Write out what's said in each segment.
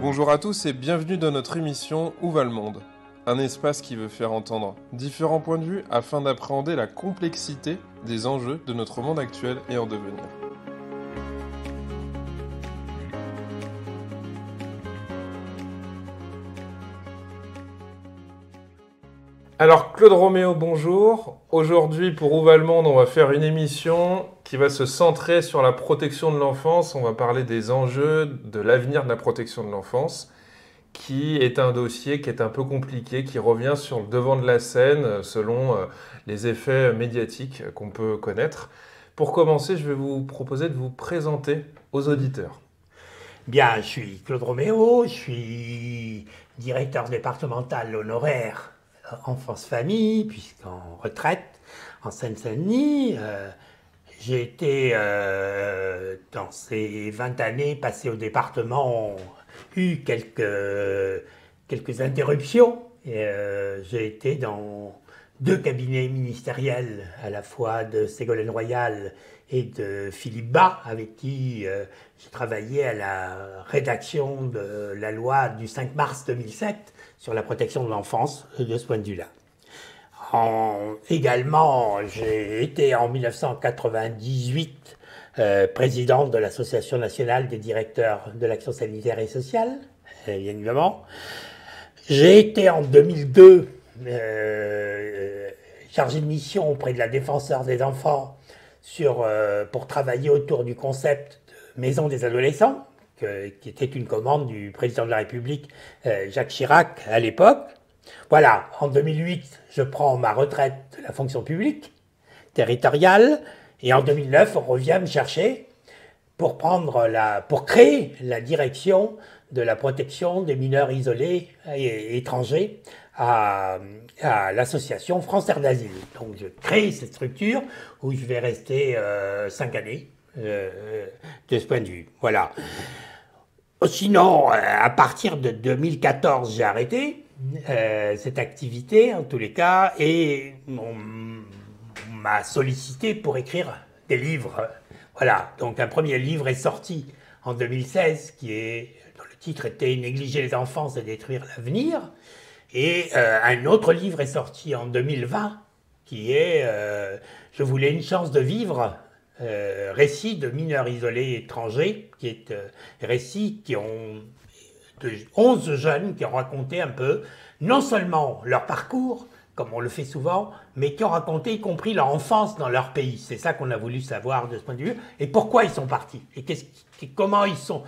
Bonjour à tous et bienvenue dans notre émission Où va le monde? Un espace qui veut faire entendre différents points de vue afin d'appréhender la complexité des enjeux de notre monde actuel et en devenir. Alors Claude Roméo, bonjour. Aujourd'hui pour Où va le monde, on va faire une émission qui va se centrer sur la protection de l'enfance. On va parler des enjeux de l'avenir de la protection de l'enfance, qui est un dossier qui est un peu compliqué, qui revient sur le devant de la scène selon les effets médiatiques qu'on peut connaître. Pour commencer, je vais vous proposer de vous présenter aux auditeurs. Bien, je suis Claude Roméo, je suis directeur départemental honoraire enfance-famille, puisqu'en retraite en Seine-Saint-Denis. J'ai été, dans ces 20 années passées au département, eu quelques interruptions. J'ai été dans 2 cabinets ministériels, à la fois de Ségolène Royal et de Philippe Bas, avec qui j'ai travaillé à la rédaction de la loi du 5 mars 2007 sur la protection de l'enfance de ce point de vue-là. Également, j'ai été en 1998 président de l'Association nationale des directeurs de l'action sanitaire et sociale, bien évidemment. J'ai été en 2002 chargé de mission auprès de la défenseure des enfants pour travailler autour du concept de maison des adolescents, qui était une commande du président de la République, Jacques Chirac, à l'époque. Voilà, en 2008, je prends ma retraite de la fonction publique territoriale, et en 2009, on revient me chercher pour créer la direction de la protection des mineurs isolés et étrangers à l'association France Terre d'Asile. Donc je crée cette structure où je vais rester 5 années de ce point de vue. Voilà. Sinon, à partir de 2014, j'ai arrêté cette activité, en tous les cas, et on m'a sollicité pour écrire des livres. Voilà, donc un premier livre est sorti en 2016, dont le titre était « Négliger les enfants, c'est détruire l'avenir ». Et un autre livre est sorti en 2020, qui est « Je voulais une chance de vivre ». Récit de mineurs isolés étrangers, qui est récit de 11 jeunes qui ont raconté un peu, non seulement leur parcours, comme on le fait souvent, mais qui ont raconté y compris leur enfance dans leur pays. C'est ça qu'on a voulu savoir de ce point de vue, et pourquoi ils sont partis, et comment ils sont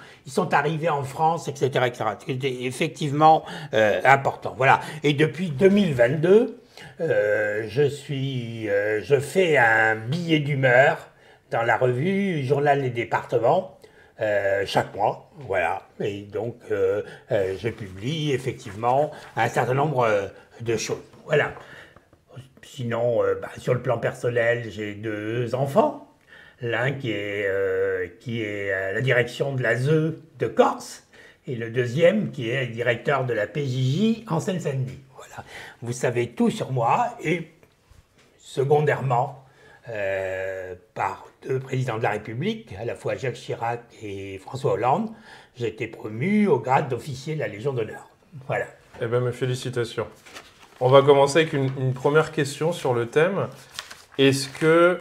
arrivés en France, etc. etc. C'était effectivement important. Voilà. Et depuis 2022, je fais un billet d'humeur dans la revue Journal des départements, chaque mois, voilà. Et donc, je publie effectivement un certain nombre de choses, voilà. Sinon, sur le plan personnel, j'ai 2 enfants. L'un qui est à la direction de l'ASE de Corse, et le deuxième qui est directeur de la PJJ en Seine-Saint-Denis. Voilà. Vous savez tout sur moi, et secondairement, par 2 présidents de la République, à la fois Jacques Chirac et François Hollande, j'ai été promu au grade d'officier de la Légion d'honneur. Voilà. Eh bien, mes félicitations. On va commencer avec une première question sur le thème. Est-ce que,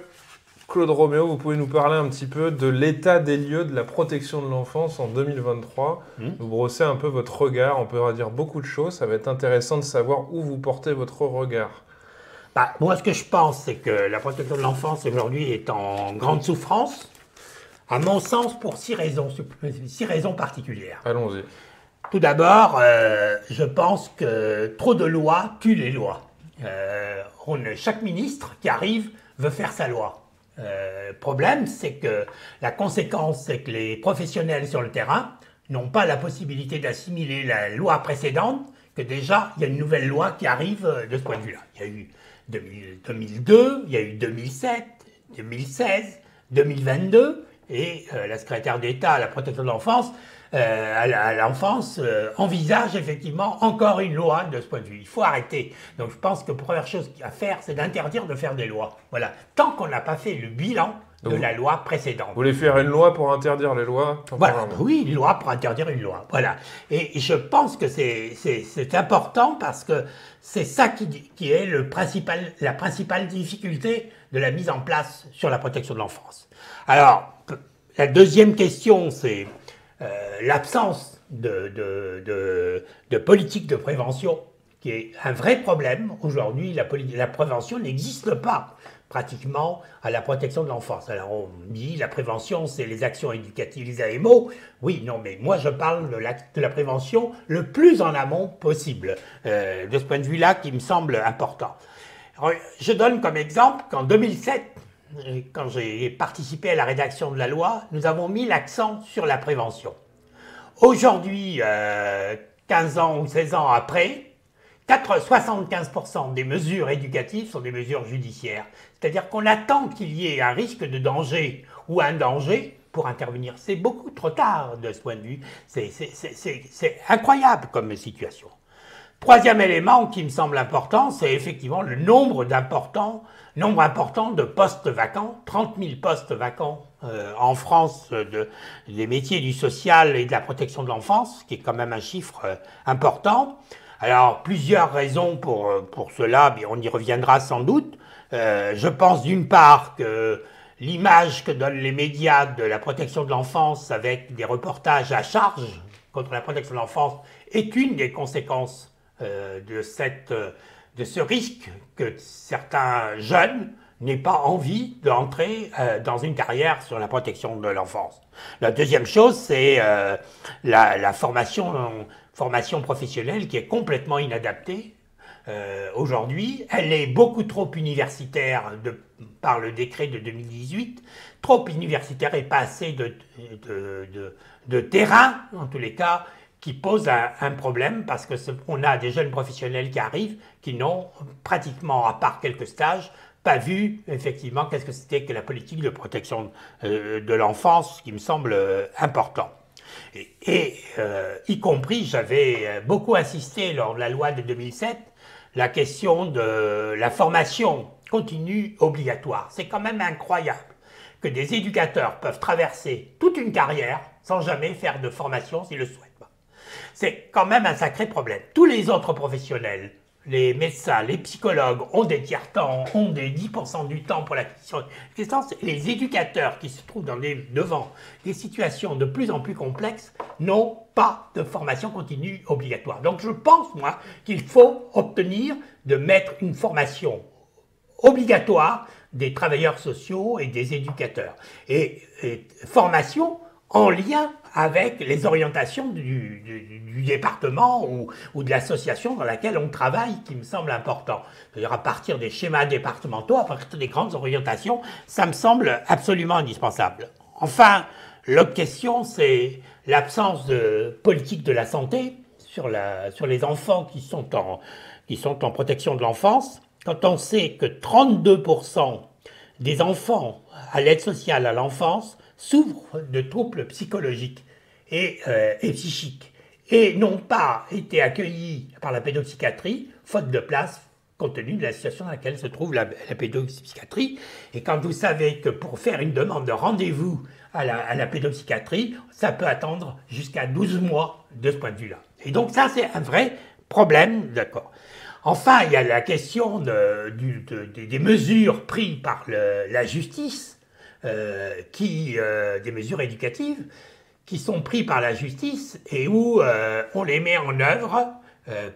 Claude Roméo, vous pouvez nous parler un petit peu de l'état des lieux de la protection de l'enfance en 2023 ? Vous brossez un peu votre regard, on peut dire beaucoup de choses, ça va être intéressant de savoir où vous portez votre regard. Moi, ce que je pense, c'est que la protection de l'enfance aujourd'hui est en grande souffrance, à mon sens, pour 6 raisons particulières. Allons-y. Tout d'abord, je pense que trop de lois tuent les lois. Chaque ministre qui arrive veut faire sa loi. Le problème, c'est que la conséquence, c'est que les professionnels sur le terrain n'ont pas la possibilité d'assimiler la loi précédente, que déjà, il y a une nouvelle loi qui arrive de ce point de vue-là. Il y a eu 2002, il y a eu 2007, 2016, 2022, et la secrétaire d'État à la protection de l'enfance à l'enfance envisage effectivement encore une loi de ce point de vue. Il faut arrêter. Donc je pense que la première chose à faire, c'est d'interdire de faire des lois. Voilà. Tant qu'on n'a pas fait le bilan de la loi précédente. Vous voulez faire une loi pour interdire les lois? Voilà, oui, une loi pour interdire une loi. Voilà. Et je pense que c'est important parce que c'est ça qui est la principale difficulté de la mise en place sur la protection de l'enfance. Alors, la deuxième question, c'est l'absence de politique de prévention, qui est un vrai problème. Aujourd'hui, la prévention n'existe pas pratiquement à la protection de l'enfance. Alors on dit la prévention, c'est les actions éducatives, les AMO. Oui, non, mais moi je parle de la prévention le plus en amont possible. De ce point de vue-là, qui me semble important. Alors, je donne comme exemple qu'en 2007, quand j'ai participé à la rédaction de la loi, nous avons mis l'accent sur la prévention. Aujourd'hui, 15 ans ou 16 ans après, 75% des mesures éducatives sont des mesures judiciaires. C'est-à-dire qu'on attend qu'il y ait un risque de danger ou un danger pour intervenir. C'est beaucoup trop tard de ce point de vue. C'est incroyable comme situation. Troisième élément qui me semble important, c'est effectivement le nombre important de postes vacants, 30 000 postes vacants en France des métiers du social et de la protection de l'enfance, qui est quand même un chiffre important. Alors, plusieurs raisons pour cela, mais on y reviendra sans doute. Je pense d'une part que l'image que donnent les médias de la protection de l'enfance avec des reportages à charge contre la protection de l'enfance est une des conséquences de ce risque que certains jeunes n'aient pas envie d'entrer dans une carrière sur la protection de l'enfance. La deuxième chose, c'est la formation professionnelle qui est complètement inadaptée. Aujourd'hui, elle est beaucoup trop universitaire par le décret de 2018, trop universitaire et pas assez de terrain, en tous les cas, qui pose un problème parce qu'on a des jeunes professionnels qui arrivent qui n'ont pratiquement, à part quelques stages, pas vu effectivement qu'est-ce que c'était que la politique de protection de l'enfance, qui me semble important. Y compris, j'avais beaucoup insisté lors de la loi de 2007, la question de la formation continue obligatoire. C'est quand même incroyable que des éducateurs peuvent traverser toute une carrière sans jamais faire de formation s'ils le souhaitent. C'est quand même un sacré problème. Tous les autres professionnels, les médecins, les psychologues ont des tiers-temps, ont des 10% du temps pour la question. Les éducateurs qui se trouvent devant des situations de plus en plus complexes n'ont pas de formation continue obligatoire. Donc je pense, moi, qu'il faut obtenir de mettre une formation obligatoire des travailleurs sociaux et des éducateurs. Et formation en lien avec les orientations du département ou de l'association dans laquelle on travaille, qui me semble important. C'est-à-dire à partir des schémas départementaux, à partir des grandes orientations, ça me semble absolument indispensable. Enfin, l'autre question, c'est l'absence de politique de la santé sur les enfants qui sont en protection de l'enfance. Quand on sait que 32% des enfants à l'aide sociale à l'enfance souffrent de troubles psychologiques et psychiques et n'ont pas été accueillis par la pédopsychiatrie, faute de place, compte tenu de la situation dans laquelle se trouve la pédopsychiatrie. Et quand vous savez que pour faire une demande de rendez-vous à la pédopsychiatrie, ça peut attendre jusqu'à 12 mois de ce point de vue-là. Et donc ça, c'est un vrai problème, d'accord. Enfin, il y a la question des mesures prises par la justice, des mesures éducatives qui sont prises par la justice et où on les met en œuvre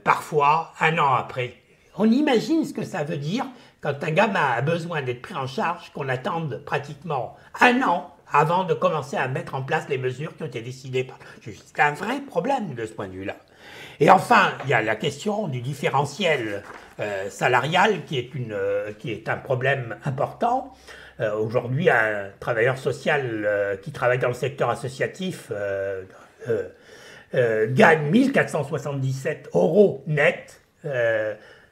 parfois un an après. On imagine ce que ça veut dire quand un gamin a besoin d'être pris en charge, qu'on attende pratiquement un an avant de commencer à mettre en place les mesures qui ont été décidées par la justice. C'est un vrai problème de ce point de vue-là. Et enfin, il y a la question du différentiel salarial qui est un problème important. Aujourd'hui, un travailleur social qui travaille dans le secteur associatif gagne 1477 € net.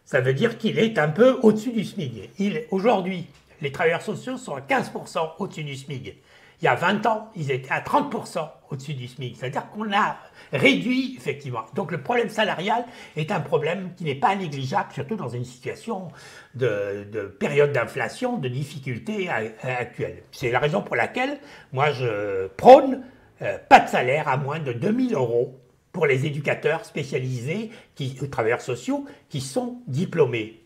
Ça veut dire qu'il est un peu au-dessus du SMIC. Aujourd'hui, les travailleurs sociaux sont à 15% au-dessus du SMIC. Il y a 20 ans, ils étaient à 30% au-dessus du SMIC. C'est-à-dire qu'on a réduit, effectivement. Donc le problème salarial est un problème qui n'est pas négligeable, surtout dans une situation de période d'inflation, de difficulté actuelle. C'est la raison pour laquelle moi je prône pas de salaire à moins de 2 000 € pour les éducateurs spécialisés, ou travailleurs sociaux, qui sont diplômés.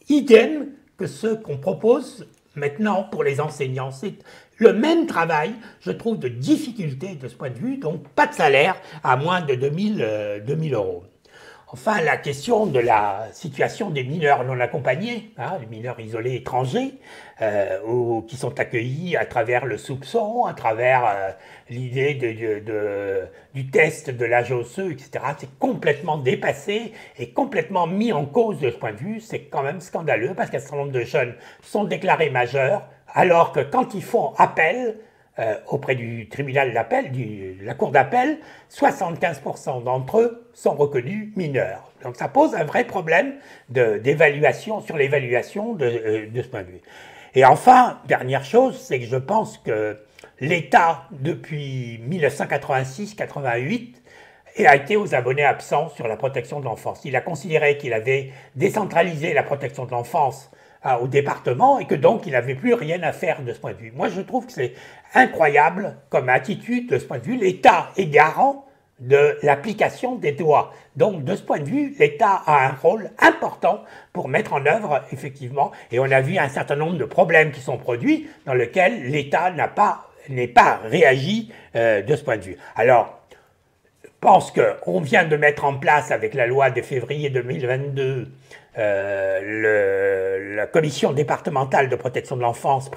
Idem que ceux qu'on propose maintenant pour les enseignants. C'est le même travail, je trouve, de difficulté de ce point de vue, donc pas de salaire à moins de 2 000 €. Enfin, la question de la situation des mineurs non accompagnés, les mineurs isolés étrangers, ou qui sont accueillis à travers le soupçon, à travers l'idée du test de l'âge osseux, etc. C'est complètement dépassé et complètement mis en cause de ce point de vue. C'est quand même scandaleux parce qu'un certain nombre de jeunes sont déclarés majeurs, alors que quand ils font appel, auprès du tribunal d'appel, de la cour d'appel, 75% d'entre eux sont reconnus mineurs. Donc ça pose un vrai problème d'évaluation, sur l'évaluation de ce point de vue. Et enfin, dernière chose, c'est que je pense que l'État, depuis 1986-88, a été aux abonnés absents sur la protection de l'enfance. Il a considéré qu'il avait décentralisé la protection de l'enfance au département et que donc il n'avait plus rien à faire de ce point de vue. Moi, je trouve que c'est incroyable comme attitude de ce point de vue. L'État est garant de l'application des lois. Donc, de ce point de vue, l'État a un rôle important pour mettre en œuvre, effectivement, et on a vu un certain nombre de problèmes qui sont produits dans lesquels l'État n'est pas réagi de ce point de vue. Alors, je pense qu'on vient de mettre en place, avec la loi de février 2022, la commission départementale de protection de l'enfance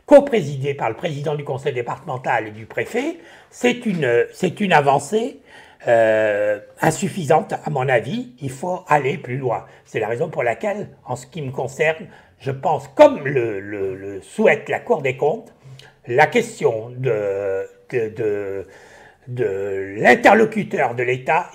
coprésidée par le président du conseil départemental et du préfet. C'est une avancée insuffisante à mon avis. Il faut aller plus loin. C'est la raison pour laquelle, en ce qui me concerne, je pense, comme le souhaite la Cour des comptes, la question de l'interlocuteur de l'État,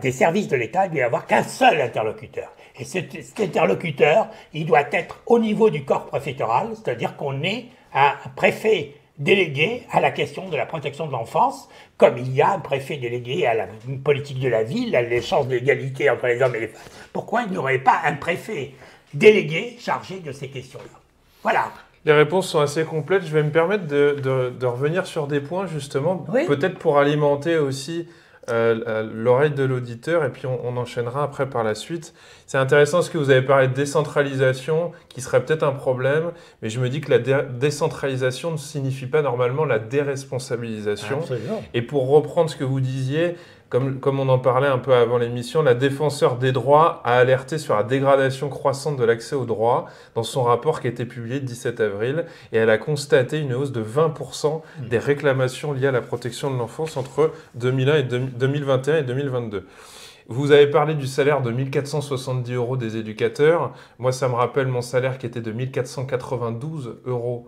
des services de l'État, il doit y avoir qu'un seul interlocuteur. Et cet interlocuteur, il doit être au niveau du corps préfectoral, c'est-à-dire qu'on ait un préfet délégué à la question de la protection de l'enfance, comme il y a un préfet délégué à la politique de la ville, à les chances d'égalité entre les hommes et les femmes. Pourquoi il n'y aurait pas un préfet délégué chargé de ces questions-là? Voilà. Les réponses sont assez complètes. Je vais me permettre de revenir sur des points, justement, oui, peut-être pour alimenter aussi l'oreille de l'auditeur, et puis on enchaînera après par la suite. C'est intéressant ce que vous avez parlé de décentralisation, qui serait peut-être un problème, mais je me dis que la décentralisation ne signifie pas normalement la déresponsabilisation. Absolument. Et pour reprendre ce que vous disiez, comme on en parlait un peu avant l'émission, la défenseur des droits a alerté sur la dégradation croissante de l'accès aux droits dans son rapport qui a été publié le 17 avril, et elle a constaté une hausse de 20% des réclamations liées à la protection de l'enfance entre 2021 et 2022. Vous avez parlé du salaire de 1 470 € des éducateurs. Moi, ça me rappelle mon salaire qui était de 1 492 €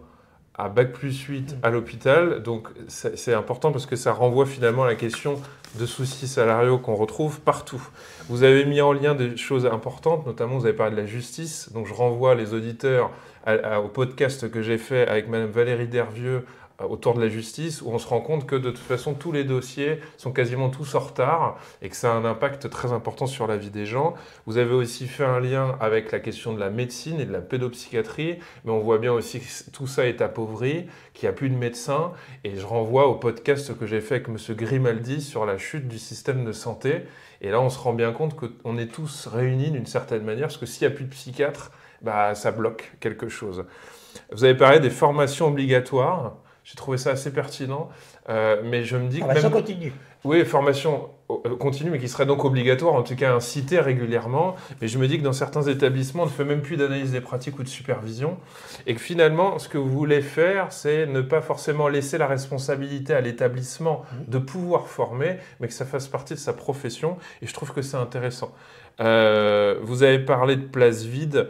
à Bac+8 à l'hôpital. Donc, c'est important parce que ça renvoie finalement à la question de soucis salariaux qu'on retrouve partout. Vous avez mis en lien des choses importantes, notamment vous avez parlé de la justice. Donc, je renvoie les auditeurs au podcast que j'ai fait avec Madame Valérie Dervieux autour de la justice, où on se rend compte que de toute façon tous les dossiers sont quasiment tous en retard et que ça a un impact très important sur la vie des gens. Vous avez aussi fait un lien avec la question de la médecine et de la pédopsychiatrie, mais on voit bien aussi que tout ça est appauvri, qu'il n'y a plus de médecins, et je renvoie au podcast que j'ai fait avec M. Grimaldi sur la chute du système de santé, et là on se rend bien compte qu'on est tous réunis d'une certaine manière, parce que s'il n'y a plus de psychiatres, ça bloque quelque chose. Vous avez parlé des formations obligatoires. J'ai trouvé ça assez pertinent, mais je me dis que formation continue. Oui, formation continue, mais qui serait donc obligatoire, en tout cas incitée régulièrement. Mais je me dis que dans certains établissements, on ne fait même plus d'analyse des pratiques ou de supervision, et que finalement, ce que vous voulez faire, c'est ne pas forcément laisser la responsabilité à l'établissement de pouvoir former, mais que ça fasse partie de sa profession, et je trouve que c'est intéressant. Vous avez parlé de places vides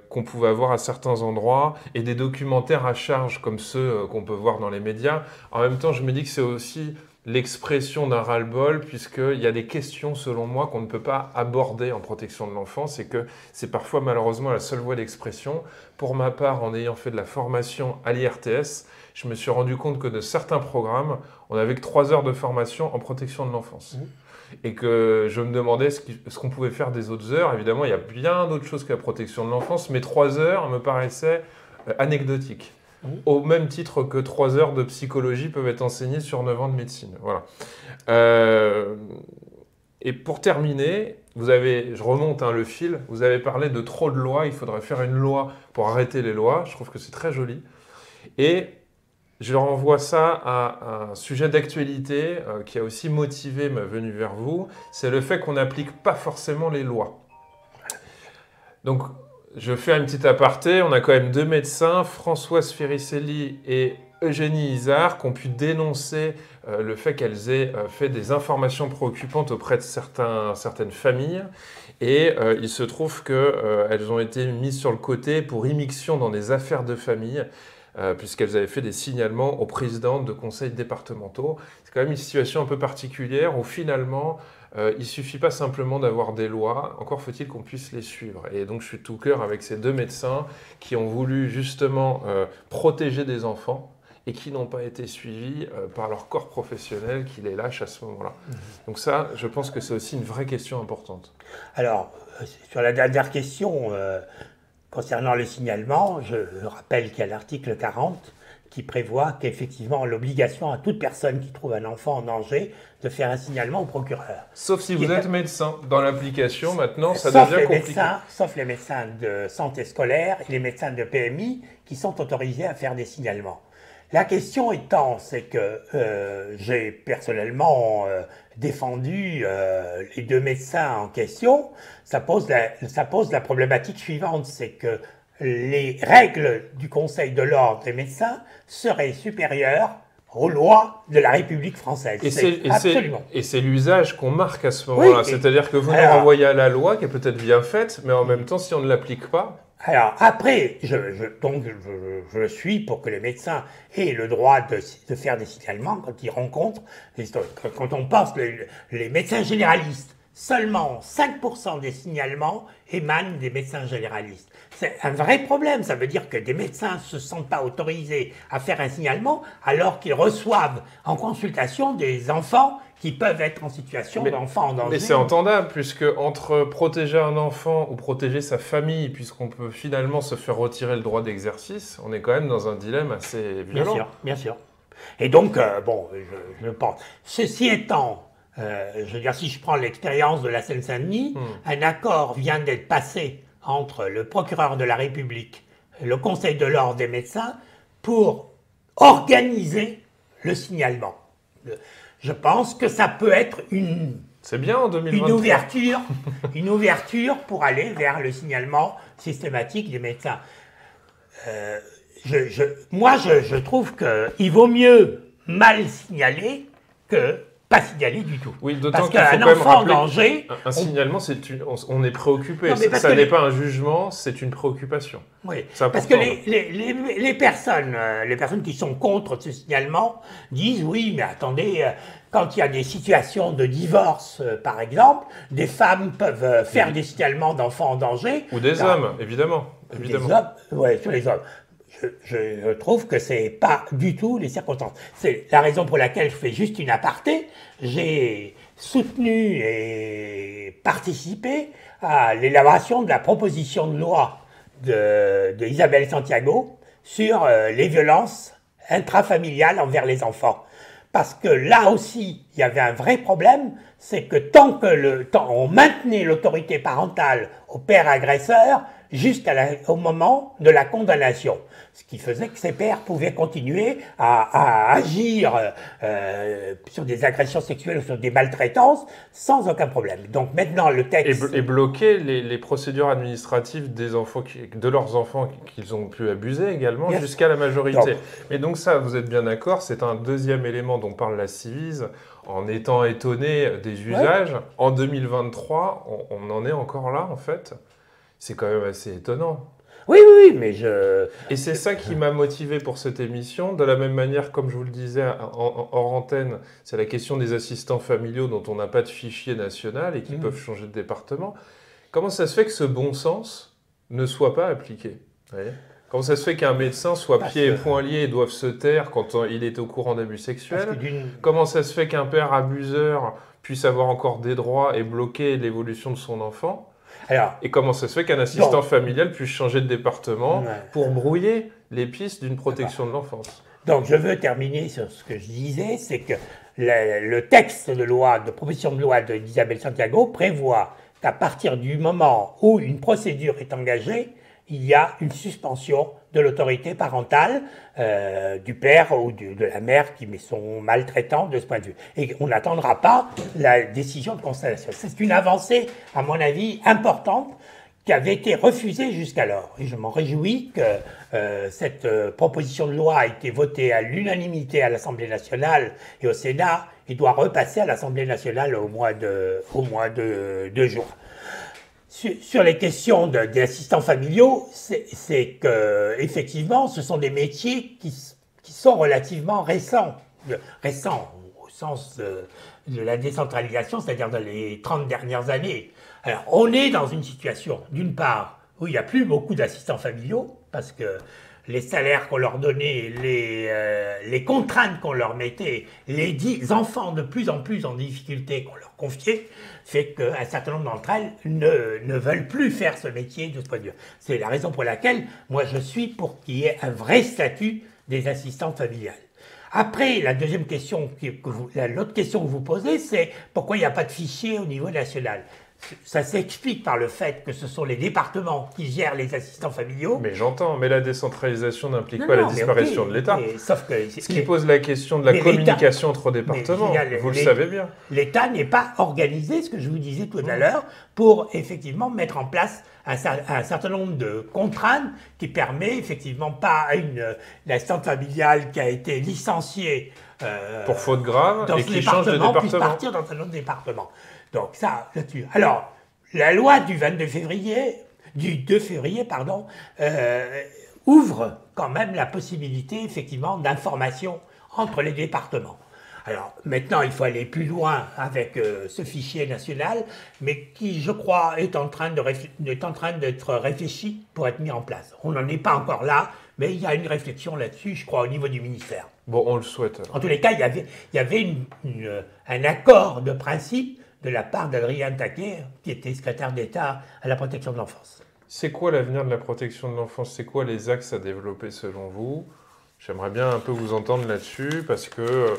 qu'on pouvait avoir à certains endroits et des documentaires à charge comme ceux qu'on peut voir dans les médias. En même temps, je me dis que c'est aussi l'expression d'un ras-le-bol, puisqu'il y a des questions, selon moi, qu'on ne peut pas aborder en protection de l'enfance et que c'est parfois malheureusement la seule voie d'expression. Pour ma part, en ayant fait de la formation à l'IRTS, je me suis rendu compte que de certains programmes, on n'avait que 3 heures de formation en protection de l'enfance. Et que je me demandais ce qu'on pouvait faire des autres heures. Évidemment, il y a bien d'autres choses que la protection de l'enfance, mais 3 heures me paraissaient anecdotiques. Au même titre que 3 heures de psychologie peuvent être enseignées sur 9 ans de médecine. Voilà. Et pour terminer, je remonte le fil, vous avez parlé de trop de lois, il faudrait faire une loi pour arrêter les lois. Je trouve que c'est très joli. Et je renvoie ça à un sujet d'actualité qui a aussi motivé ma venue vers vous, c'est le fait qu'on n'applique pas forcément les lois. Donc, je fais un petit aparté, on a quand même 2 médecins, Françoise Fericelli et Eugénie Izard, qui ont pu dénoncer le fait qu'elles aient fait des informations préoccupantes auprès de certaines familles. Et il se trouve qu'elles ont été mises sur le côté pour immixtion dans des affaires de famille, puisqu'elles avaient fait des signalements aux présidentes de conseils départementaux. C'est quand même une situation un peu particulière où finalement, il ne suffit pas simplement d'avoir des lois, encore faut-il qu'on puisse les suivre. Et donc je suis de tout cœur avec ces 2 médecins qui ont voulu justement protéger des enfants et qui n'ont pas été suivis par leur corps professionnel qui les lâche à ce moment-là. Donc ça, je pense que c'est aussi une vraie question importante. Alors, sur la dernière question, concernant le signalement, je rappelle qu'il y a l'article 40 qui prévoit qu'effectivement l'obligation à toute personne qui trouve un enfant en danger de faire un signalement au procureur. Sauf si vous êtes médecin. Dans l'application, maintenant, ça devient compliqué. Sauf les médecins de santé scolaire et les médecins de PMI qui sont autorisés à faire des signalements. La question étant, c'est que j'ai personnellement défendu les 2 médecins en question. Ça pose la problématique suivante, c'est que les règles du Conseil de l'ordre des médecins seraient supérieures aux lois de la République française. Et c'est l'usage qu'on marque à ce moment-là. Oui, c'est-à-dire que vous nous renvoyez à la loi qui est peut-être bien faite, mais en même temps, si on ne l'applique pas... Alors après, je suis pour que les médecins aient le droit de faire des signalements quand ils rencontrent, quand on pense les médecins généralistes. Seulement 5% des signalements émanent des médecins généralistes. C'est un vrai problème, ça veut dire que des médecins ne se sentent pas autorisés à faire un signalement alors qu'ils reçoivent en consultation des enfants qui peuvent être en situation d'enfant en danger. Mais c'est entendable, puisque entre protéger un enfant ou protéger sa famille, puisqu'on peut finalement se faire retirer le droit d'exercice, on est quand même dans un dilemme assez violent. Bien sûr. Et donc, je pense. Ceci étant, je veux dire, si je prends l'expérience de la Seine-Saint-Denis, un accord vient d'être passé entre le procureur de la République et le Conseil de l'ordre des médecins pour organiser le signalement. Je pense que ça peut être c'est bien en 2023. une ouverture pour aller vers le signalement systématique des médecins. Moi, je trouve qu'il vaut mieux mal signaler que pas signaler du tout. Oui, d'autant qu'il faut quand même rappeler en danger, un signalement, on est préoccupé. Ça n'est pas un jugement, c'est une préoccupation. Oui, parce que les personnes qui sont contre ce signalement disent oui, mais attendez, quand il y a des situations de divorce, par exemple, des femmes peuvent faire des signalements d'enfants en danger. Ou des hommes, évidemment. Des hommes, oui, sur les hommes. Je trouve que ce n'est pas du tout les circonstances. C'est la raison pour laquelle je fais juste une aparté. J'ai soutenu et participé à l'élaboration de la proposition de loi de Isabelle Santiago sur les violences intrafamiliales envers les enfants. Parce que là aussi, il y avait un vrai problème, c'est que tant on maintenait l'autorité parentale au père agresseur jusqu'au moment de la condamnation. Ce qui faisait que ces pères pouvaient continuer à agir sur des agressions sexuelles ou sur des maltraitances sans aucun problème. Donc maintenant, le texte... Et bloquer les procédures administratives de leurs enfants qu'ils ont pu abuser également jusqu'à la majorité. Mais donc ça, vous êtes bien d'accord, c'est un deuxième élément dont parle la Civise, en étant étonné des usages. Ouais. En 2023, on en est encore là, en fait. C'est quand même assez étonnant. Oui, oui, oui, mais je... Et c'est ça qui m'a motivé pour cette émission. De la même manière, comme je vous le disais hors antenne, c'est la question des assistants familiaux dont on n'a pas de fichier national et qui peuvent changer de département. Comment ça se fait que ce bon sens ne soit pas appliqué? Vous voyez, comment ça se fait qu'un médecin soit pieds et poings liés et doive se taire quand il est au courant d'abus sexuels? Comment ça se fait qu'un père abuseur puisse avoir encore des droits et bloquer l'évolution de son enfant? Et comment ça se fait qu'un assistant familial puisse changer de département pour brouiller les pistes d'une protection de l'enfance? Donc je veux terminer sur ce que je disais, c'est que le texte de loi, de proposition de loi d'Isabelle Santiago prévoit qu'à partir du moment où une procédure est engagée, il y a une suspension de l'autorité parentale du père ou de la mère qui sont maltraitants de ce point de vue. Et on n'attendra pas la décision de constatation. C'est une avancée, à mon avis, importante qui avait été refusée jusqu'alors. Et je m'en réjouis que cette proposition de loi a été votée à l'unanimité à l'Assemblée nationale et au Sénat et doit repasser à l'Assemblée nationale au mois de juin. Sur les questions des assistants familiaux, c'est que effectivement, ce sont des métiers qui sont relativement récents au sens de la décentralisation, c'est-à-dire dans les 30 dernières années. Alors, on est dans une situation, d'une part, où il n'y a plus beaucoup d'assistants familiaux, parce que les salaires qu'on leur donnait, les contraintes qu'on leur mettait, les enfants de plus en plus en difficulté qu'on leur confiait, fait qu'un certain nombre d'entre elles ne veulent plus faire ce métier de ce point de vue. C'est la raison pour laquelle moi je suis pour qu'il y ait un vrai statut des assistantes familiales. Après, la deuxième question, l'autre question que vous posez, c'est pourquoi il n'y a pas de fichier au niveau national? Ça s'explique par le fait que ce sont les départements qui gèrent les assistants familiaux. Mais j'entends, mais la décentralisation n'implique pas la disparition de l'État. Sauf que ce qui pose la question de la communication entre départements, vous le savez bien. L'État n'est pas organisé, ce que je vous disais tout à l'heure, pour effectivement mettre en place un certain nombre de contraintes qui permet effectivement pas à une assistante familiale qui a été licenciée pour faute grave et qui change de département puisse partir dans un autre département. Donc ça, là-dessus. Alors, la loi du 2 février, ouvre quand même la possibilité, effectivement, d'information entre les départements. Alors, maintenant, il faut aller plus loin avec ce fichier national, mais qui, je crois, est en train d'être réfléchi pour être mis en place. On n'en est pas encore là, mais il y a une réflexion là-dessus, je crois, au niveau du ministère. Bon, on le souhaite. En tous les cas, il y avait un accord de principe de la part d'Adrien Taquet, qui était secrétaire d'État à la protection de l'enfance. C'est quoi l'avenir de la protection de l'enfance? C'est quoi les axes à développer selon vous? J'aimerais bien un peu vous entendre là-dessus, parce que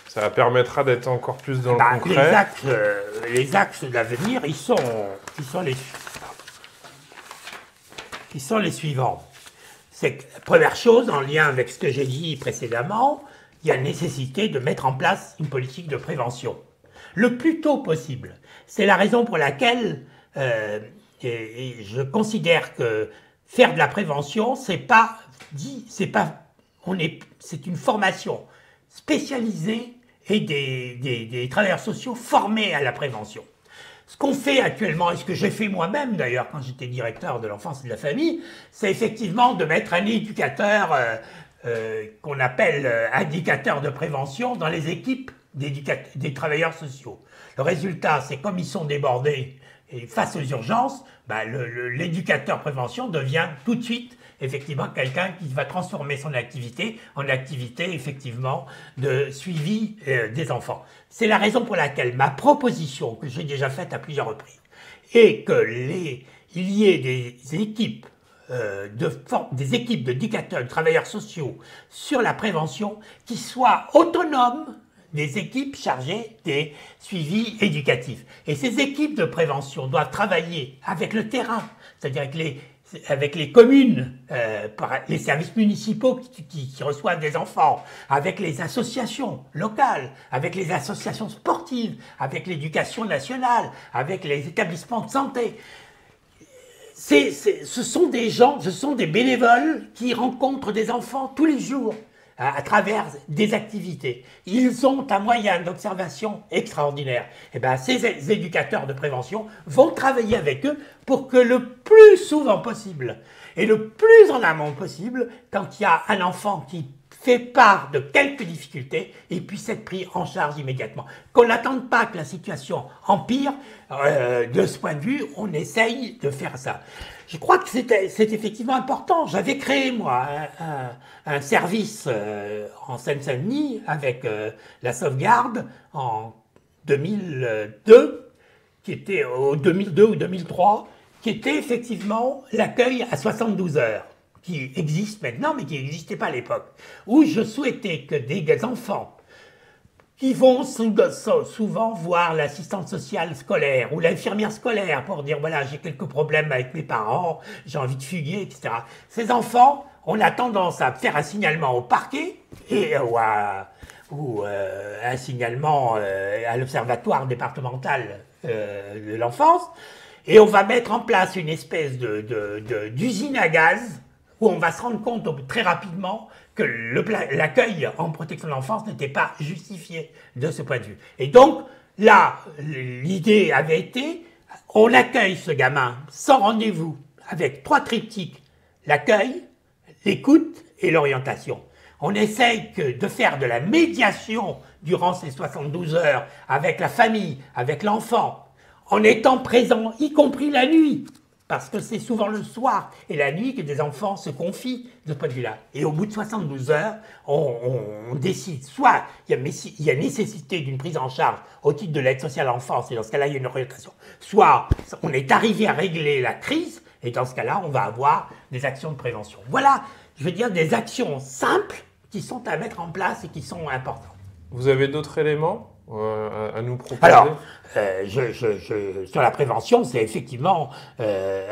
ça permettra d'être encore plus dans le concret. Les axes d'avenir, ils sont les suivants. C'est que, première chose, en lien avec ce que j'ai dit précédemment, il y a nécessité de mettre en place une politique de prévention le plus tôt possible. C'est la raison pour laquelle je considère que faire de la prévention, c'est une formation spécialisée et des travailleurs sociaux formés à la prévention. Ce qu'on fait actuellement, et ce que j'ai fait moi-même d'ailleurs quand j'étais directeur de l'enfance et de la famille, c'est effectivement de mettre un éducateur qu'on appelle indicateur de prévention dans les équipes des travailleurs sociaux. Le résultat, c'est comme ils sont débordés et face aux urgences, l'éducateur prévention devient tout de suite effectivement quelqu'un qui va transformer son activité en activité effectivement de suivi des enfants. C'est la raison pour laquelle ma proposition, que j'ai déjà faite à plusieurs reprises, est qu'il y ait des équipes d'éducateurs, de travailleurs sociaux sur la prévention qui soient autonomes des équipes chargées des suivis éducatifs. Et ces équipes de prévention doivent travailler avec le terrain, c'est-à-dire avec les communes, les services municipaux qui reçoivent des enfants, avec les associations locales, avec les associations sportives, avec l'éducation nationale, avec les établissements de santé. Ce sont des gens, ce sont des bénévoles qui rencontrent des enfants tous les jours. à travers des activités. Ils ont un moyen d'observation extraordinaire. Et bien, ces éducateurs de prévention vont travailler avec eux pour que le plus souvent possible et le plus en amont possible, quand il y a un enfant qui fait part de quelques difficultés, il puisse être pris en charge immédiatement. Qu'on n'attende pas que la situation empire, de ce point de vue, on essaye de faire ça. Je crois que c'est effectivement important. J'avais créé, moi, un service en Seine-Saint-Denis avec la sauvegarde en 2002, qui était au 2002 ou 2003, qui était effectivement l'accueil à 72 heures, qui existe maintenant, mais qui n'existait pas à l'époque, où je souhaitais que des enfants qui vont souvent voir l'assistante sociale scolaire ou l'infirmière scolaire pour dire voilà, j'ai quelques problèmes avec mes parents, j'ai envie de fuguer, etc. Ces enfants, on a tendance à faire un signalement au parquet ou un signalement à l'observatoire départemental de l'enfance, et on va mettre en place une espèce d'usine à gaz où on va se rendre compte très rapidement que l'accueil en protection de l'enfance n'était pas justifié de ce point de vue. Et donc, là, l'idée avait été, on accueille ce gamin sans rendez-vous, avec 3 triptyques, l'accueil, l'écoute et l'orientation. On essaye de faire de la médiation durant ces 72 heures avec la famille, avec l'enfant, en étant présent, y compris la nuit. Parce que c'est souvent le soir et la nuit que des enfants se confient de ce point de vue-là. Et au bout de 72 heures, on décide, soit il y a nécessité d'une prise en charge au titre de l'aide sociale à l'enfance, et dans ce cas-là, il y a une orientation. Soit on est arrivé à régler la crise, et dans ce cas-là, on va avoir des actions de prévention. Voilà, je veux dire, des actions simples qui sont à mettre en place et qui sont importantes. Vous avez d'autres éléments à nous proposer? Alors, sur la prévention, c'est effectivement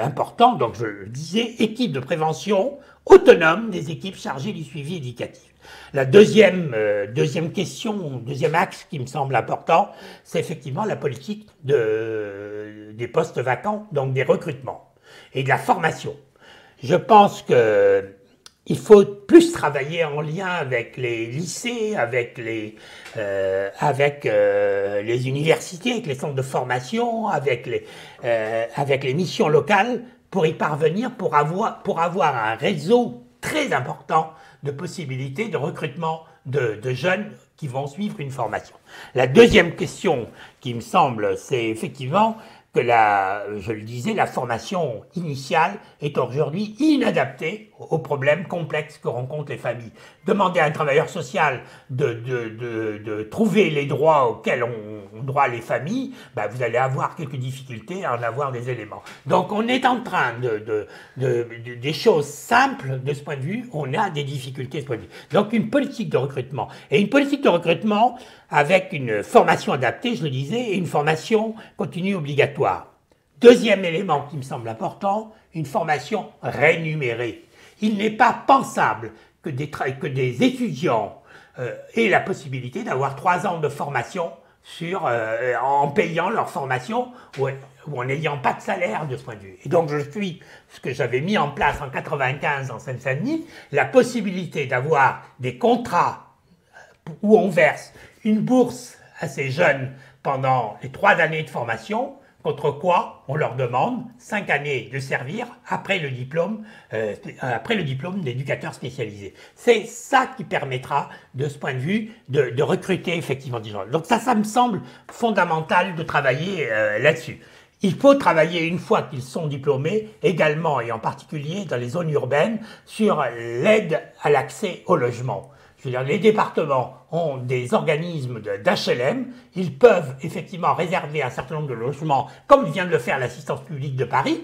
important. Donc, je le disais, équipe de prévention autonome des équipes chargées du suivi éducatif. La deuxième question, deuxième axe qui me semble important, c'est effectivement la politique des postes vacants, donc des recrutements et de la formation. Je pense que il faut plus travailler en lien avec les lycées, avec les universités, avec les centres de formation, avec les missions locales, pour y parvenir, pour avoir un réseau très important de possibilités de recrutement de jeunes qui vont suivre une formation. La deuxième question qui me semble, c'est effectivement que je le disais, la formation initiale est aujourd'hui inadaptée aux problèmes complexes que rencontrent les familles. Demander à un travailleur social de trouver les droits auxquels ont droit les familles, ben vous allez avoir quelques difficultés à en avoir des éléments. Donc on est en train des choses simples de ce point de vue, on a des difficultés de ce point de vue. Donc une politique de recrutement. Et une politique de recrutement avec une formation adaptée, je le disais, et une formation continue obligatoire. Deuxième élément qui me semble important, une formation rémunérée. Il n'est pas pensable que des étudiants aient la possibilité d'avoir 3 ans de formation en payant leur formation ou en n'ayant pas de salaire de ce point de vue. Et donc je suis ce que j'avais mis en place en 1995 en Seine-Saint-Denis, la possibilité d'avoir des contrats où on verse une bourse à ces jeunes pendant les 3 années de formation, contre quoi on leur demande 5 années de servir après le diplôme d'éducateur spécialisé. C'est ça qui permettra, de ce point de vue, de recruter effectivement des gens. Donc ça me semble fondamental de travailler là-dessus. Il faut travailler, une fois qu'ils sont diplômés, également et en particulier dans les zones urbaines, sur l'aide à l'accès au logement. Je veux dire, les départements ont des organismes d'HLM, ils peuvent effectivement réserver un certain nombre de logements, comme vient de le faire l'assistance publique de Paris,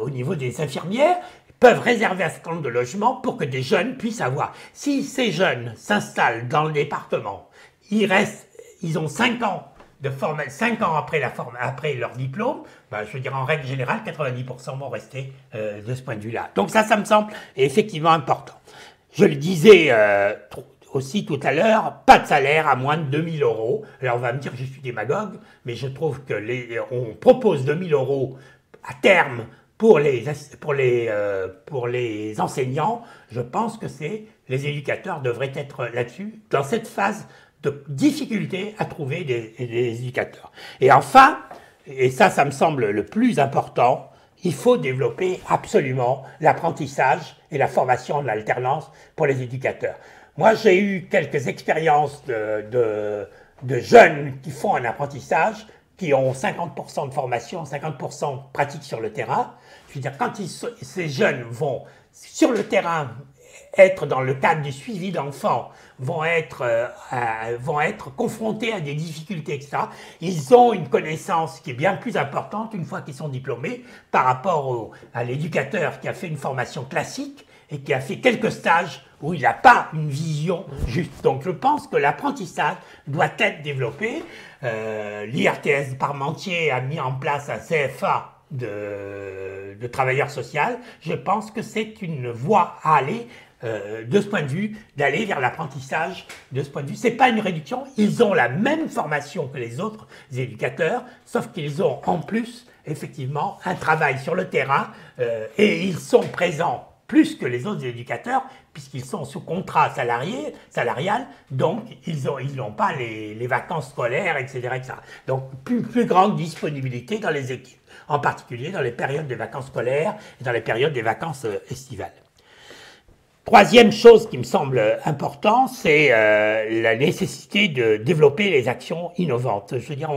au niveau des infirmières, peuvent réserver un certain nombre de logements pour que des jeunes puissent avoir. Si ces jeunes s'installent dans le département, ils ont 5 ans de 5 ans après leur diplôme, ben, je veux dire en règle générale, 90% vont rester de ce point de vue-là. Donc ça me semble effectivement important. Je le disais aussi tout à l'heure, pas de salaire à moins de 2000 €. Alors on va me dire que je suis démagogue, mais je trouve que on propose 2000 € à terme pour les enseignants. Je pense que c'est les éducateurs devraient être là-dessus, dans cette phase de difficulté à trouver des éducateurs. Et enfin, et ça me semble le plus important, il faut développer absolument l'apprentissage et la formation en alternance pour les éducateurs. Moi, j'ai eu quelques expériences de jeunes qui font un apprentissage, qui ont 50% de formation, 50% de pratique sur le terrain. Je veux dire, quand ces jeunes vont sur le terrain être dans le cadre du suivi d'enfants, vont être confrontés à des difficultés, etc., ils ont une connaissance qui est bien plus importante une fois qu'ils sont diplômés par rapport à l'éducateur qui a fait une formation classique et qui a fait quelques stages où il n'a pas une vision juste. Donc je pense que l'apprentissage doit être développé. L'IRTS Parmentier a mis en place un CFA de travailleur social. Je pense que c'est une voie à aller de ce point de vue, d'aller vers l'apprentissage de ce point de vue. Ce n'est pas une réduction, ils ont la même formation que les autres éducateurs, sauf qu'ils ont en plus, effectivement, un travail sur le terrain et ils sont présents plus que les autres éducateurs, puisqu'ils sont sous contrat salarial, donc ils n'ont pas les vacances scolaires, etc. etc. Donc, plus grande disponibilité dans les équipes, en particulier dans les périodes des vacances scolaires et dans les périodes des vacances estivales. Troisième chose qui me semble importante, c'est la nécessité de développer les actions innovantes. Je veux dire,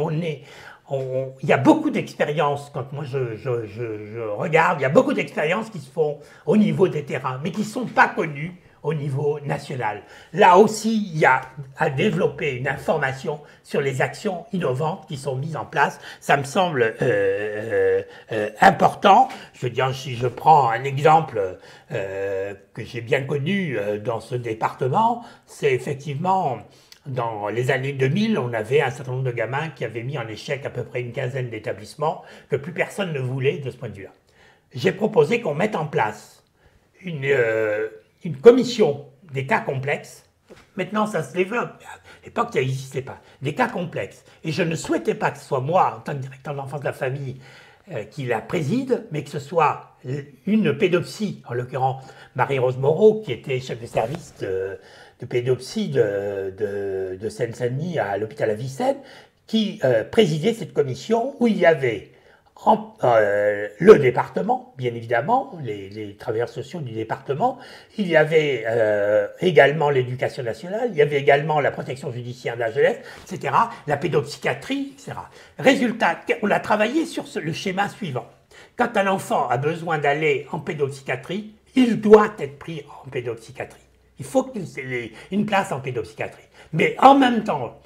il y a beaucoup d'expériences, quand moi je regarde, il y a beaucoup d'expériences qui se font au niveau des terrains, mais qui ne sont pas connues au niveau national. Là aussi, il y a à développer une information sur les actions innovantes qui sont mises en place. Ça me semble important. Je veux dire, si je prends un exemple que j'ai bien connu dans ce département, c'est effectivement... Dans les années 2000, on avait un certain nombre de gamins qui avaient mis en échec à peu près une quinzaine d'établissements que plus personne ne voulait de ce point de vue-là. J'ai proposé qu'on mette en place une commission des cas complexes. Maintenant, ça se développe. À l'époque, ça n'existait pas. Des cas complexes. Et je ne souhaitais pas que ce soit moi, en tant que directeur de l'enfance de la famille, qui la préside, mais que ce soit une pédopsie, en l'occurrence Marie-Rose Moreau, qui était chef de service de pédopsie de Seine-Saint-Denis à l'hôpital Avicenne, qui présidait cette commission où il y avait le département, bien évidemment, les travailleurs sociaux du département, il y avait également l'éducation nationale, il y avait également la protection judiciaire de la jeunesse, etc., la pédopsychiatrie, etc. Résultat, on a travaillé sur le schéma suivant. Quand un enfant a besoin d'aller en pédopsychiatrie, il doit être pris en pédopsychiatrie. Il faut qu'il ait une place en pédopsychiatrie. Mais en même temps,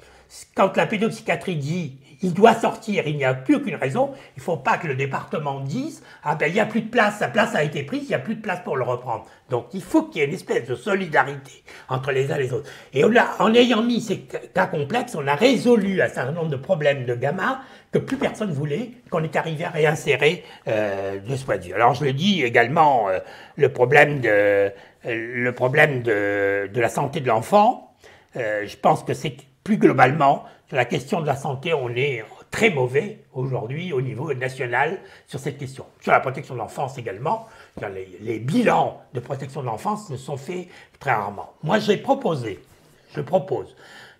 quand la pédopsychiatrie dit il doit sortir, il n'y a plus aucune raison, il ne faut pas que le département dise ah ben il n'y a plus de place, sa place a été prise, il n'y a plus de place pour le reprendre. Donc il faut qu'il y ait une espèce de solidarité entre les uns et les autres. Et en ayant mis ces cas complexes, on a résolu un certain nombre de problèmes de gamins que plus personne ne voulait, qu'on est arrivé à réinsérer de ce point de vue. Alors je le dis également, le problème de la santé de l'enfant, je pense que c'est plus globalement, sur la question de la santé, on est très mauvais aujourd'hui au niveau national sur cette question. Sur la protection de l'enfance également, les bilans de protection de l'enfance ne sont faits très rarement. Moi, je propose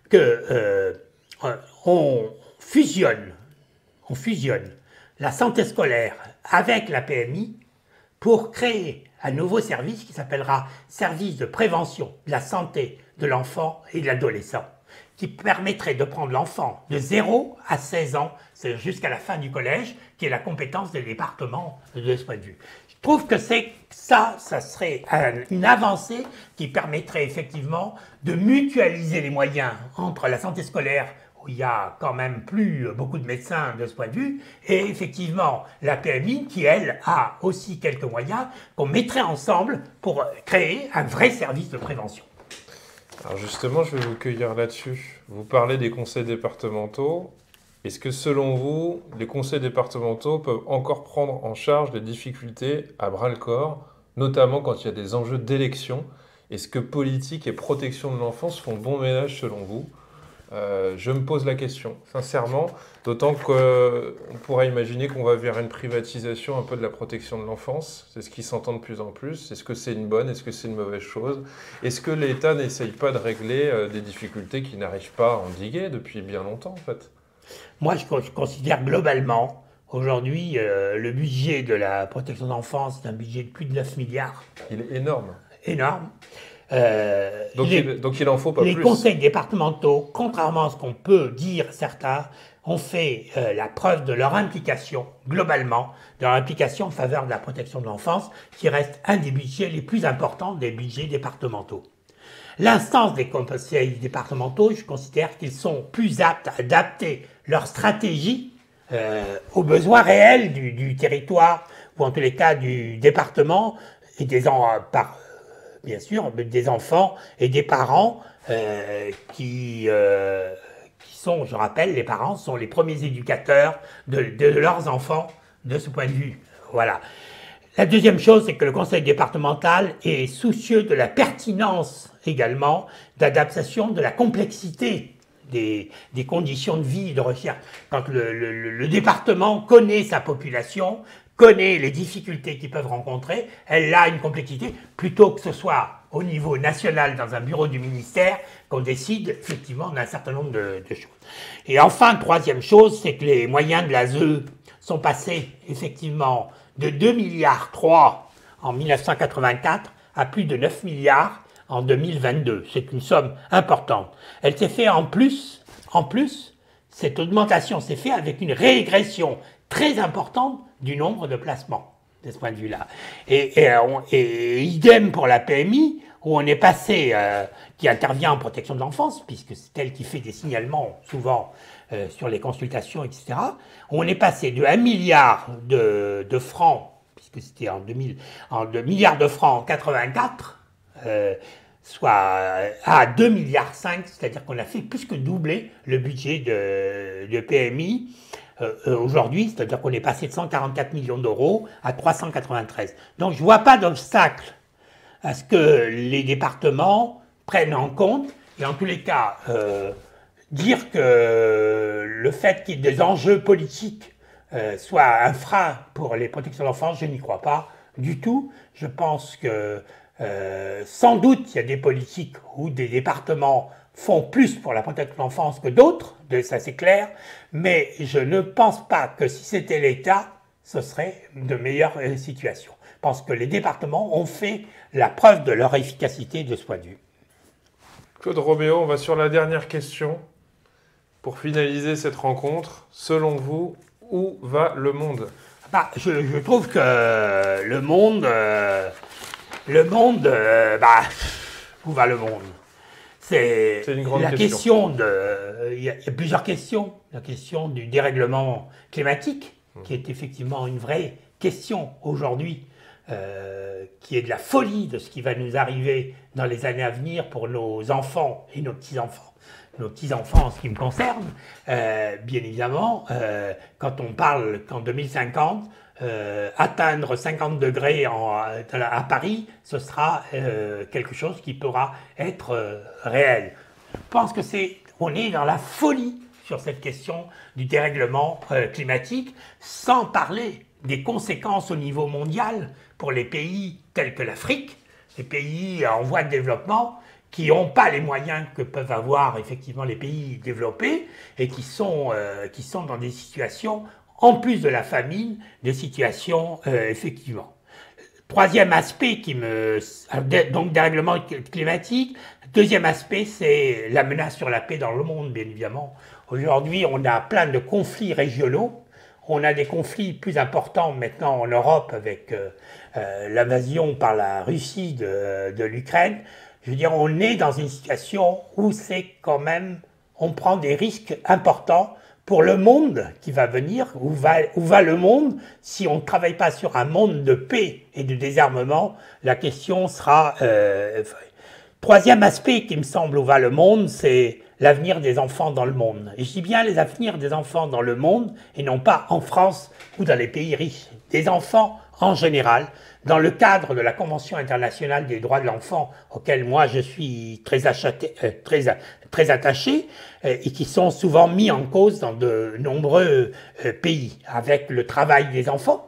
que on fusionne la santé scolaire avec la PMI pour créer un nouveau service qui s'appellera Service de prévention de la santé de l'enfant et de l'adolescent, qui permettrait de prendre l'enfant de 0 à 16 ans, c'est jusqu'à la fin du collège, qui est la compétence des départements de ce point de vue. Je trouve que ça serait une avancée qui permettrait effectivement de mutualiser les moyens entre la santé scolaire, où il y a quand même plus beaucoup de médecins de ce point de vue, et effectivement la PMI qui, elle, a aussi quelques moyens qu'on mettrait ensemble pour créer un vrai service de prévention. Alors justement, je vais vous cueillir là-dessus. Vous parlez des conseils départementaux. Est-ce que selon vous, les conseils départementaux peuvent encore prendre en charge les difficultés à bras-le-corps, notamment quand il y a des enjeux d'élection? Est-ce que politique et protection de l'enfance font bon ménage selon vous? Je me pose la question, sincèrement, d'autant qu'on pourrait imaginer qu'on va vers une privatisation un peu de la protection de l'enfance. C'est ce qui s'entend de plus en plus. Est-ce que c'est une bonne, est-ce que c'est une mauvaise chose? Est-ce que l'État n'essaye pas de régler des difficultés qu'il n'arrive pas à endiguer depuis bien longtemps, en fait? Moi, je considère globalement, aujourd'hui, le budget de la protection de l'enfance est un budget de plus de 9 milliards. Il est énorme. Énorme. Donc il en faut pas les plus. conseils départementaux, contrairement à ce qu'on peut dire certains, ont fait la preuve de leur implication, globalement, de leur implication en faveur de la protection de l'enfance, qui reste un des budgets les plus importants des budgets départementaux. L'instance des conseils départementaux, je considère qu'ils sont plus aptes à adapter leur stratégie aux besoins réels du territoire, ou en tous les cas du département, et bien sûr, des enfants et des parents qui sont, je rappelle, les parents sont les premiers éducateurs de leurs enfants de ce point de vue. Voilà. La deuxième chose, c'est que le conseil départemental est soucieux de la pertinence également, d'adaptation de la complexité des conditions de vie et de recherche. Quand le département connaît sa population, connaît les difficultés qu'ils peuvent rencontrer, elle a une complexité, plutôt que ce soit au niveau national dans un bureau du ministère qu'on décide effectivement d'un certain nombre de choses. Et enfin, troisième chose, c'est que les moyens de l'ASE sont passés effectivement de 2,3 milliards en 1984 à plus de 9 milliards en 2022. C'est une somme importante. Elle s'est faite en plus, cette augmentation s'est faite avec une régression très importante du nombre de placements, de ce point de vue-là. Et idem pour la PMI, où on est passé, qui intervient en protection de l'enfance, puisque c'est elle qui fait des signalements souvent sur les consultations, etc., où on est passé de 1 milliard de francs, puisque c'était en 2 milliards de francs en 84, soit à 2,5 milliards, c'est-à-dire qu'on a fait plus que doubler le budget de PMI aujourd'hui, c'est-à-dire qu'on est passé de 144 millions d'euros à 393. Donc je ne vois pas d'obstacle à ce que les départements prennent en compte, et en tous les cas, dire que le fait qu'il y ait des enjeux politiques soit un frein pour les protections de l'enfance, je n'y crois pas du tout. Je pense que sans doute il y a des politiques ou des départements font plus pour la protection de l'enfance que d'autres, ça c'est clair, mais je ne pense pas que si c'était l'État, ce serait de meilleures situations. Je pense que les départements ont fait la preuve de leur efficacité de ce point de vue. Claude Roméo, on va sur la dernière question. Pour finaliser cette rencontre, selon vous, où va le monde? Je trouve que le monde, où va le monde? C'est une grande question. Il y a plusieurs questions. La question du dérèglement climatique, qui est effectivement une vraie question aujourd'hui, qui est de la folie de ce qui va nous arriver dans les années à venir pour nos enfants et nos petits-enfants. Nos petits-enfants en ce qui me concerne, bien évidemment, quand on parle qu'en 2050, atteindre 50 degrés à Paris, ce sera quelque chose qui pourra être réel. Je pense que on est dans la folie sur cette question du dérèglement climatique, sans parler des conséquences au niveau mondial pour les pays tels que l'Afrique, les pays en voie de développement, qui n'ont pas les moyens que peuvent avoir effectivement les pays développés et qui sont dans des situations, en plus de la famine, des situations effectivement. Troisième aspect donc dérèglement climatique. Deuxième aspect, c'est la menace sur la paix dans le monde, bien évidemment. Aujourd'hui, on a plein de conflits régionaux. On a des conflits plus importants maintenant en Europe avec l'invasion par la Russie de l'Ukraine. Je veux dire, on est dans une situation où c'est quand même, on prend des risques importants pour le monde qui va venir, où va le monde si on ne travaille pas sur un monde de paix et de désarmement. La question sera... Troisième aspect qui me semble où va le monde, c'est l'avenir des enfants dans le monde. Et je dis bien l'avenir des enfants dans le monde, et non pas en France ou dans les pays riches. Des enfants en général, dans le cadre de la Convention internationale des droits de l'enfant, auquel moi je suis très attaché, et qui sont souvent mis en cause dans de nombreux pays, avec le travail des enfants.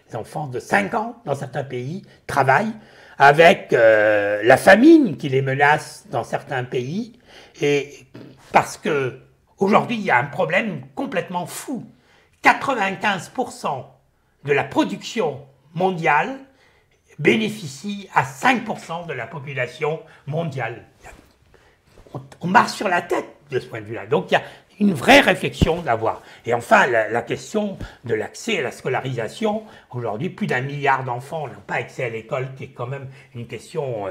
Les enfants de 5 ans, dans certains pays, travaillent, avec la famine qui les menace dans certains pays, et parce que aujourd'hui il y a un problème complètement fou. 95% de la production mondiale bénéficie à 5% de la population mondiale. On marche sur la tête de ce point de vue-là. Donc il y a une vraie réflexion d'avoir. Et enfin, la question de l'accès à la scolarisation. Aujourd'hui, plus d'1 milliard d'enfants n'ont pas accès à l'école, qui est quand même une question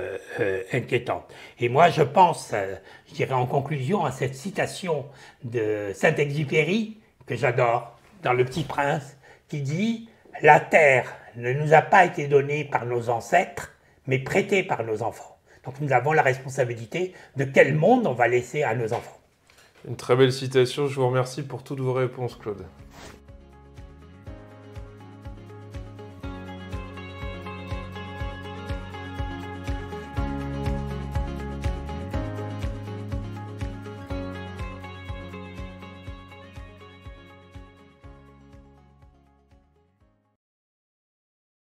inquiétante. Et moi, je pense, je dirais en conclusion, à cette citation de Saint-Exupéry, que j'adore, dans Le Petit Prince, qui dit « La terre ne nous a pas été donnée par nos ancêtres, mais prêtée par nos enfants. » Donc nous avons la responsabilité de quel monde on va laisser à nos enfants. Une très belle citation, je vous remercie pour toutes vos réponses, Claude.